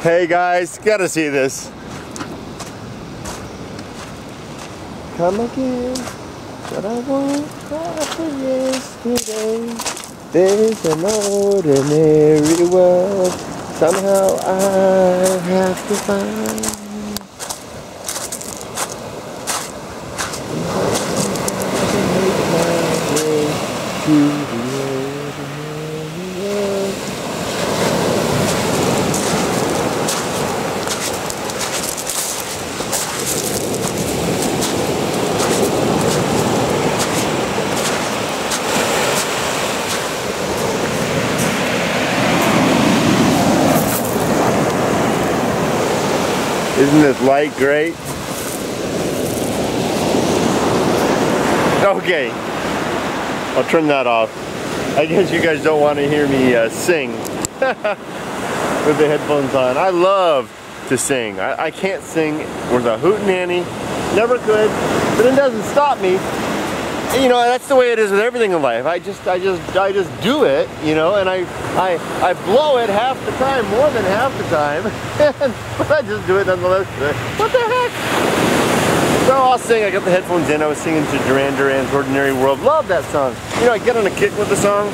Hey guys, gotta see this. Come again, but I won't cry for yesterday. There's an ordinary world somehow I have to find. To the ordinary world. Isn't this light great? Okay, I'll turn that off. I guess you guys don't want to hear me sing with the headphones on. I love to sing. I can't sing with a hootenanny, never could, but it doesn't stop me. You know, that's the way it is with everything in life. I just do it, you know, and I blow it half the time, more than half the time, but I just do it nonetheless. What the heck? So I'll sing. I got the headphones in. I was singing to Duran Duran's "Ordinary World." Love that song. You know, I get on a kick with the song,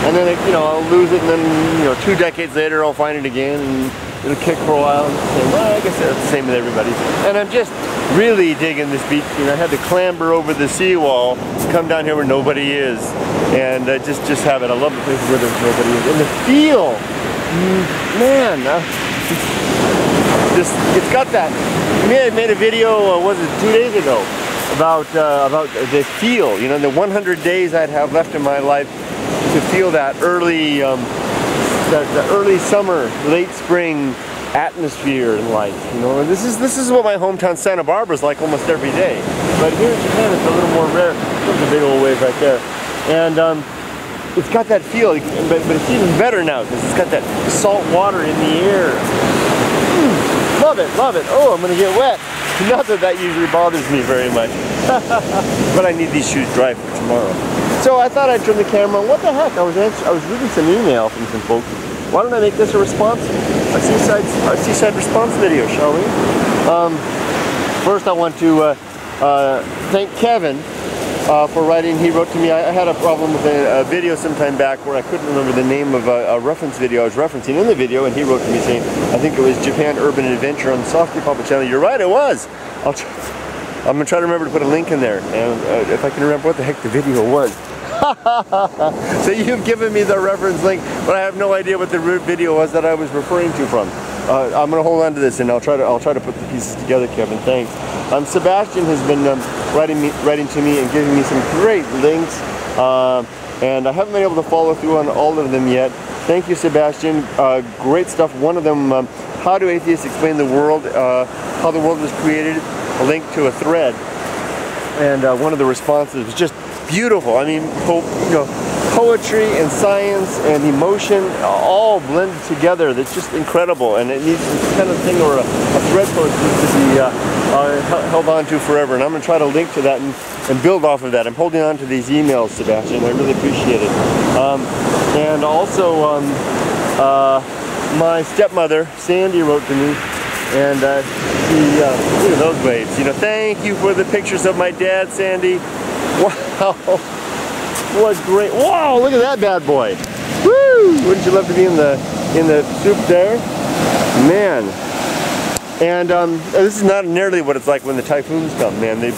and then you know, I'll lose it, and then 2 decades later I'll find it again, and it'll kick for a while, and say, well, I guess that's the same with everybody. And I'm just really digging this beach. You know, I had to clamber over the seawall to come down here where nobody is, and just have it. I love the places where there's nobody is, and the feel, man. It's got that. I made a video, was it 2 days ago, about the feel. You know, the 100 days I'd have left in my life to feel that early, the early summer, late spring atmosphere in life. You know, and this is what my hometown Santa Barbara is like almost every day. But here in Japan, it's a little more rare. There's a big old wave right there, and it's got that feel. But it's even better now because it's got that salt water in the air. Love it, love it. Oh, I'm gonna get wet. Not that usually bothers me very much. But I need these shoes dry for tomorrow. So I thought I'd turn the camera on. What the heck? I was reading some email from some folks. Why don't I make this a response? A seaside response video, shall we? First I want to thank Kevin for writing. He wrote to me. I had a problem with a video sometime back where I couldn't remember the name of a reference video I was referencing in the video, and he wrote to me saying, I think it was Japan Urban Adventure on the Softy Papa channel. You're right, it was. I'm going to try to remember to put a link in there, and if I can remember what the heck the video was. So you've given me the reference link, but I have no idea what the video was that I was referring to from. I'm going to hold on to this, and I'll try to put the pieces together, Kevin. Thanks. Sebastien has been writing to me and giving me some great links, and I haven't been able to follow through on all of them yet. Thank you, Sebastien. Great stuff. One of them, how do atheists explain the world? How the world was created? A link to a thread, and one of the responses was just beautiful. I mean, poetry and science and emotion all blended together. That's just incredible, and it needs this kind of thing, or a thread post needs to be held on to forever. And I'm going to try to link to that and build off of that. I'm holding on to these emails, Sebastien. I really appreciate it. And also, my stepmother, Sandy, wrote to me, and look at those waves. You know, thank you for the pictures of my dad, Sandy. Wow, what great! Wow, look at that bad boy! Woo! Wouldn't you love to be in the soup there, man? And this is not nearly what it's like when the typhoons come, man. They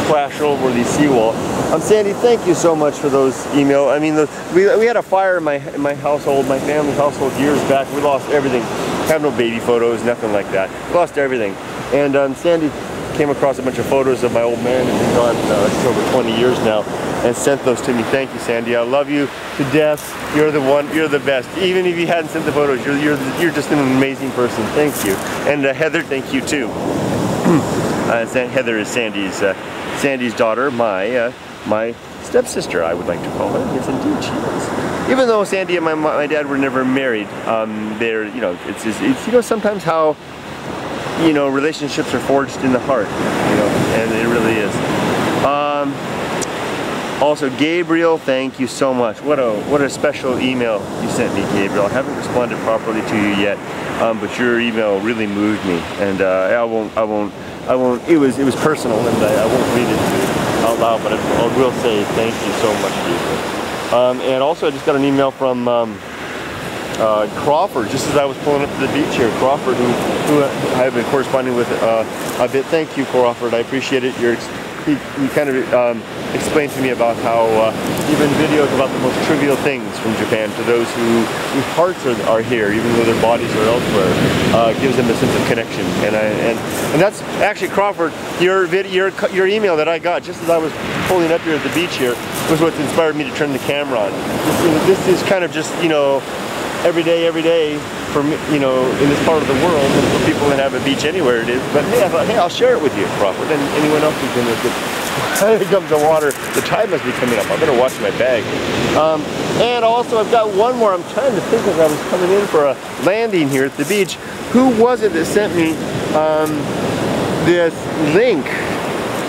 crash over these seawall. Sandy, thank you so much for those emails. I mean, we had a fire in my household, my family's household, years back. We lost everything. Have no baby photos, nothing like that. Lost everything. And Sandy came across a bunch of photos of my old man who's been gone it's over 20 years now, and sent those to me. Thank you, Sandy. I love you to death. You're the one. You're the best. Even if you hadn't sent the photos, you're just an amazing person. Thank you. And Heather, thank you too. Heather is Sandy's daughter, my stepsister, I would like to call her. Yes, indeed, she is. Even though Sandy and my dad were never married, they're, you know, it's you know, sometimes how, you know, relationships are forged in the heart, you know, and it really is. Also, Gabriel, thank you so much. What a special email you sent me, Gabriel. I haven't responded properly to you yet. but your email really moved me, and I won't. It was personal, and I won't read it out loud, but I will say thank you so much to you. And also, I just got an email from Crawford, just as I was pulling up to the beach here. Crawford, who I've been corresponding with a bit. Thank you, Crawford. I appreciate it. He kind of explained to me about how even videos about the most trivial things from Japan to those whose hearts are here, even though their bodies are elsewhere, gives them a sense of connection. And that's actually, Crawford, your email that I got just as I was pulling up here at the beach here was what inspired me to turn the camera on. This is kind of just, you know, every day for me, you know, in this part of the world, and for people that have a beach anywhere it is. But hey, I thought, hey, I'll share it with you, Crawford, and anyone else who's in this. When it comes to water, the tide must be coming up. I better watch my bag. And also, I've got one more. I'm trying to think as I was coming in for a landing here at the beach. Who was it that sent me this link?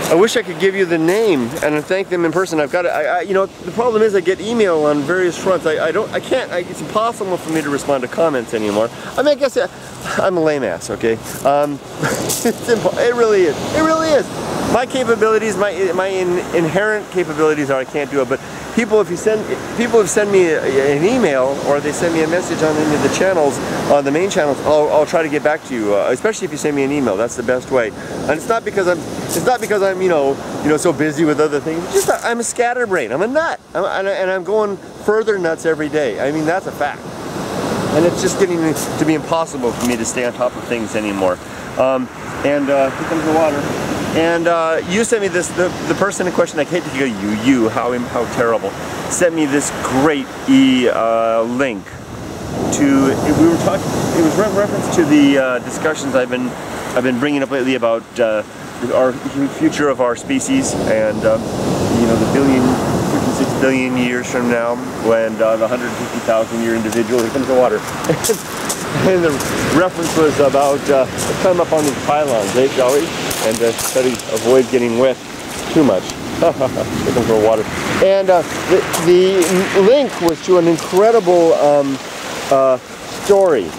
I wish I could give you the name and thank them in person. I've got to, you know, the problem is I get email on various fronts. I can't, it's impossible for me to respond to comments anymore. I mean, I guess I'm a lame ass, okay? It really is. It really is. My capabilities, my inherent capabilities are I can't do it, but people have sent me an email or they send me a message on any of the channels, on the main channels. I'll try to get back to you, especially if you send me an email. That's the best way. And it's not because I'm you know so busy with other things. It's just I'm a scatterbrain. I'm a nut, and I'm going further nuts every day. I mean, that's a fact. And it's just getting to be impossible for me to stay on top of things anymore. Here comes the water. And you sent me this, the person in question, I hate to go how terrible, sent me this great link to, we were talking, it was reference to the discussions I've been bringing up lately about our future of our species, and you know, the 56 billion years from now, when the 150,000 year individual, here comes the water. And the reference was about let's climb up on these pylons, shall we? And try to avoid getting wet too much. Looking for water. And the link was to an incredible story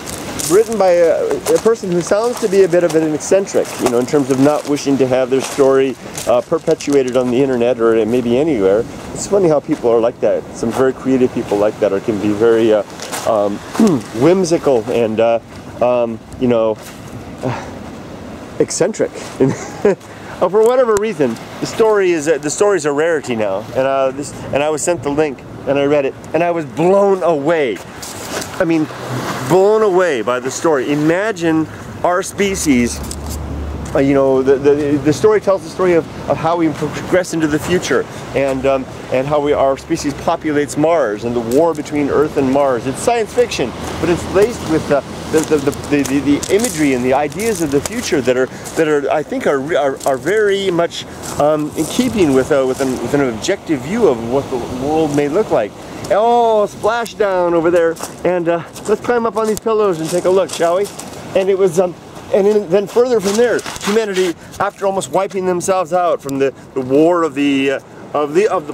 written by a person who sounds to be a bit of an eccentric, you know, in terms of not wishing to have their story perpetuated on the internet or maybe anywhere. It's funny how people are like that. Some very creative people like that, or can be very whimsical and you know, eccentric. For whatever reason, the story's a rarity now, and I was sent the link and I read it and I was blown away. I mean, blown away by the story. Imagine our species. You know, the story tells the story of how we progress into the future, and how our species populates Mars, and the war between Earth and Mars. It's science fiction, but it's laced with the imagery and the ideas of the future that are I think are very much in keeping with an objective view of what the world may look like. Oh, splashdown over there, and let's climb up on these pillows and take a look, shall we? And it was and then further from there, humanity, after almost wiping themselves out from the war of the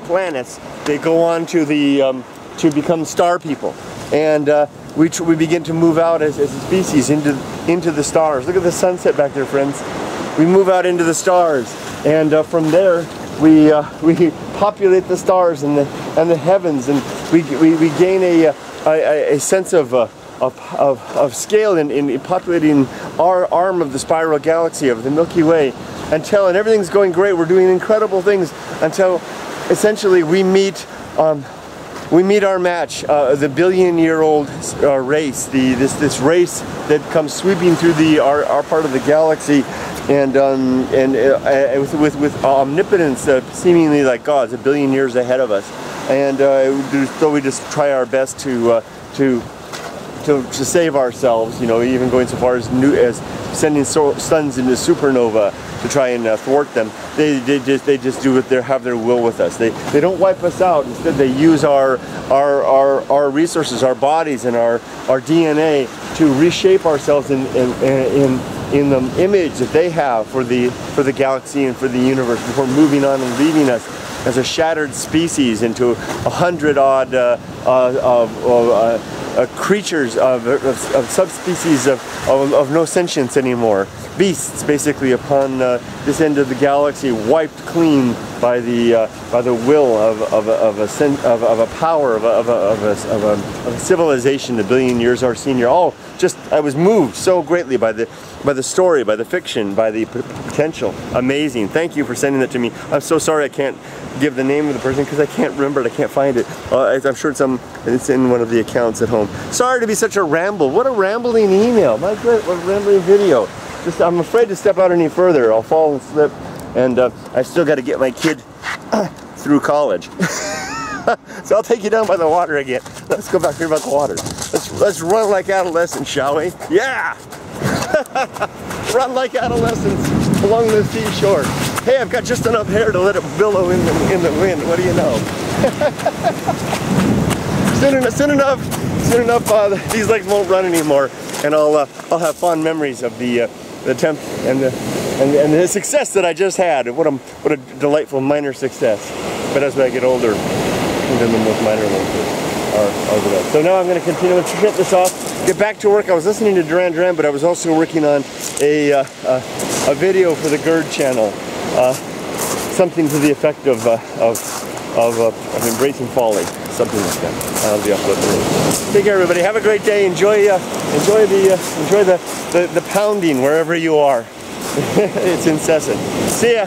planets, they go on to to become star people, and we begin to move out as a species into the stars. Look at the sunset back there, friends. We move out into the stars, and from there we populate the stars and the heavens, and we gain a sense of scale in populating our arm of the spiral galaxy of the Milky Way, and everything's going great. We're doing incredible things until essentially we meet our match, the billion-year-old race, this race that comes sweeping through our part of the galaxy, and with omnipotence, seemingly like gods, a billion years ahead of us, and so we just try our best to save ourselves, you know, even going so far as sending suns into supernova to try and thwart them. They just have their will with us. They don't wipe us out. Instead, they use our resources, our bodies, and our DNA to reshape ourselves in the image that they have for the galaxy and for the universe before moving on and leaving us as a shattered species into 100 odd creatures of subspecies of no sentience anymore. Beasts, basically, upon this end of the galaxy, wiped clean by the will of a power of a civilization a billion years our senior. Oh, just I was moved so greatly by the story, by the fiction, by the potential. Amazing. Thank you for sending that to me. I'm so sorry I can't give the name of the person because I can't remember it. I can't find it. I'm sure it's in one of the accounts at home. Sorry to be such a ramble. What a rambling email. My God, what a rambling video. Just, I'm afraid to step out any further. I'll fall and slip, and I still got to get my kid through college. So I'll take you down by the water again. Let's go back here about the water. Let's run like adolescents, shall we? Yeah! Run like adolescents along the seashore. Hey, I've got just enough hair to let it billow in the wind. What do you know? Soon enough, these legs won't run anymore, and I'll have fond memories of the attempt and the success that I just had. What a delightful minor success. But as I get older, even the most minor ones are the best. So now I'm going to continue to shut this off, get back to work. I was listening to Duran Duran, but I was also working on a video for the GERD channel, something to the effect of embracing folly, something like that. I'll be uploading. Take care, everybody. Have a great day. Enjoy the pounding wherever you are. It's incessant. See ya.